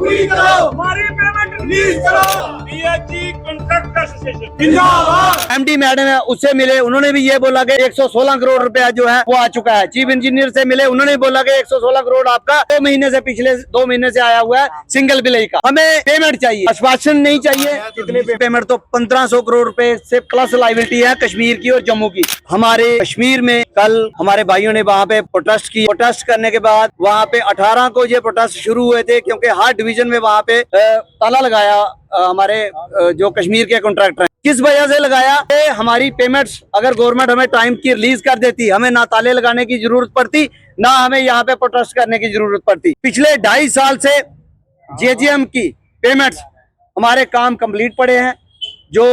पूरी करो, हमारी पेमेंट रिलीज करो। पीएचई कॉन्ट्रैक्टर एसोसिएशन जिंदाबाद। एमडी मैडम है, उससे मिले, उन्होंने भी ये बोला कि 116 करोड़ रुपया जो है वो आ चुका है। चीफ इंजीनियर से मिले, उन्होंने बोला कि 116 करोड़ आपका 2 महीने से, पिछले 2 महीने से आया हुआ है सिंगल बिल का। हमें पेमेंट चाहिए, आश्वासन नहीं चाहिए। कितने पेमेंट? तो 1500 करोड़ रुपए से प्लस लायबिलिटी है कश्मीर की और जम्मू की। हमारे कश्मीर में कल हमारे भाइयों ने वहाँ पे प्रोटेस्ट की। प्रोटेस्ट करने के बाद वहाँ पे 18 को ये प्रोटेस्ट शुरू हुए थे, क्योंकि हर डिवीजन में वहाँ पे ताला लगाया हमारे जो कश्मीर के कॉन्ट्रैक्टर हैं। किस वजह से लगाया? हमारी पेमेंट्स अगर गवर्नमेंट हमें टाइम की रिलीज कर देती, हमें ना ताले लगाने की जरूरत पड़ती, ना हमें यहाँ पे प्रोटेस्ट करने की जरूरत पड़ती। पिछले 2.5 साल से जेजीएम की पेमेंट्स हमारे काम कंप्लीट पड़े हैं। जो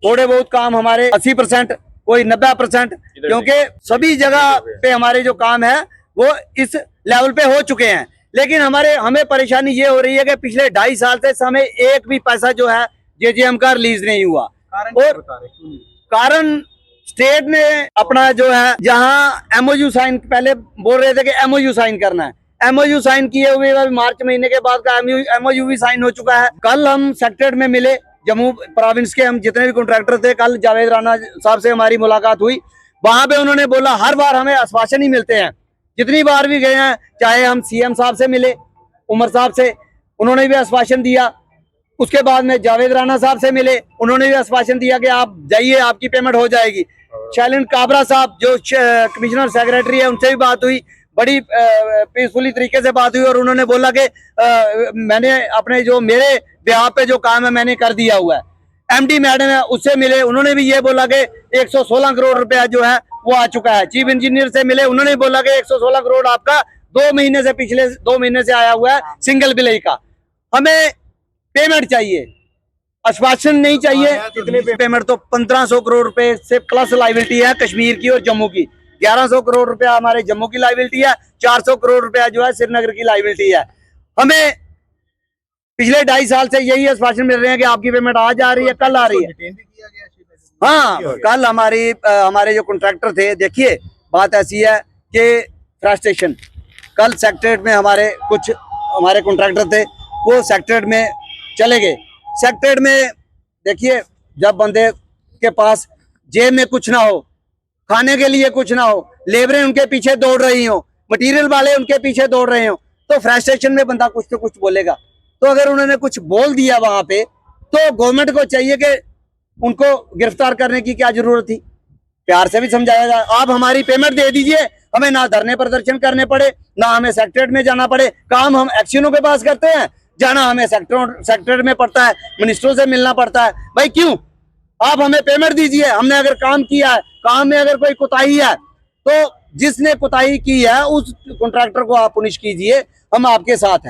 थोड़े बहुत काम हमारे 80%, कोई 90%, क्योंकि सभी जगह पे हमारे जो काम है वो इस लेवल पे हो चुके हैं। लेकिन हमें परेशानी ये हो रही है कि पिछले 2.5 साल से हमें एक भी पैसा जो है जेजीएम का रिलीज नहीं हुआ। और कारण स्टेट ने अपना जो है, जहां एमओयू साइन, पहले बोल रहे थे कि एमओयू साइन करना है, एमओयू साइन किए हुए मार्च महीने के बाद का एमओयू भी साइन हो चुका है। कल हम सेक्रेटरीट में मिले, जम्मू प्रोविंस के हम जितने भी कॉन्ट्रैक्टर थे, कल जावेद राणा साहब से हमारी मुलाकात हुई। वहां पे उन्होंने बोला हर बार हमें आश्वासन ही मिलते हैं, जितनी बार भी गए हैं, चाहे हम सीएम साहब से मिले, उमर साहब से, उन्होंने भी आश्वासन दिया। उसके बाद में जावेद राणा साहब से मिले, उन्होंने भी आश्वासन दिया कि आप जाइए, आपकी पेमेंट हो जाएगी। शैलेंद्र काबरा साहब जो कमिश्नर सेक्रेटरी है, उनसे भी बात हुई, बड़ी पीसफुली तरीके से बात हुई, और उन्होंने बोला कि मैंने अपने जो मेरे ब्याह पे जो काम है मैंने कर दिया हुआ है। एमडी मैडम है, उससे मिले, उन्होंने भी ये बोला कि 116 करोड़ रुपया जो है वो आ चुका है। चीफ इंजीनियर से मिले, उन्होंने बोला कि 116 करोड़ आपका 2 महीने से, पिछले 2 महीने से आया हुआ है सिंगल बिल का। हमें पेमेंट चाहिए, आश्वासन नहीं चाहिए। कितने पेमेंट? तो 1500 करोड़ रुपए से प्लस लायबिलिटी है कश्मीर की और जम्मू की। 1100 करोड़ रुपया हमारे जम्मू की लायबिलिटी है, 400 करोड़ रुपया जो है श्रीनगर की लायबिलिटी है। हमें पिछले 2.5 साल से यही आश्वासन मिल रहे हैं कि आपकी पेमेंट आज आ रही है, कल आ रही है। हाँ, कल हमारे जो कॉन्ट्रैक्टर थे, देखिए बात ऐसी है कि फ्रस्ट्रेशन, कल सेक्रेटरीट में कुछ हमारे कॉन्ट्रैक्टर थे, वो सेक्रेटरीट में चले गए। सेक्रेटरीट में देखिए, जब बंदे के पास जेब में कुछ ना हो, खाने के लिए कुछ ना हो, लेबरें उनके पीछे दौड़ रही हो, मटेरियल वाले उनके पीछे दौड़ रहे हो, तो फ्रस्ट्रेशन में बंदा कुछ तो कुछ बोलेगा। तो अगर उन्होंने कुछ बोल दिया वहां पे, तो गवर्नमेंट को चाहिए कि उनको गिरफ्तार करने की क्या जरूरत थी, प्यार से भी समझाया जाए। आप हमारी पेमेंट दे दीजिए, हमें ना धरने प्रदर्शन करने पड़े, ना हमें सेक्रेटरीट में जाना पड़े। काम हम एक्शनों के पास करते हैं, जाना हमें सेक्रेटरीट में पड़ता है, मिनिस्टरों से मिलना पड़ता है। भाई क्यों? आप हमें पेमेंट दीजिए। हमने अगर काम किया है, काम में अगर कोई कोताही है, तो जिसने कोताही की है उस कॉन्ट्रैक्टर को आप पुनिश कीजिए, हम आपके साथ हैं।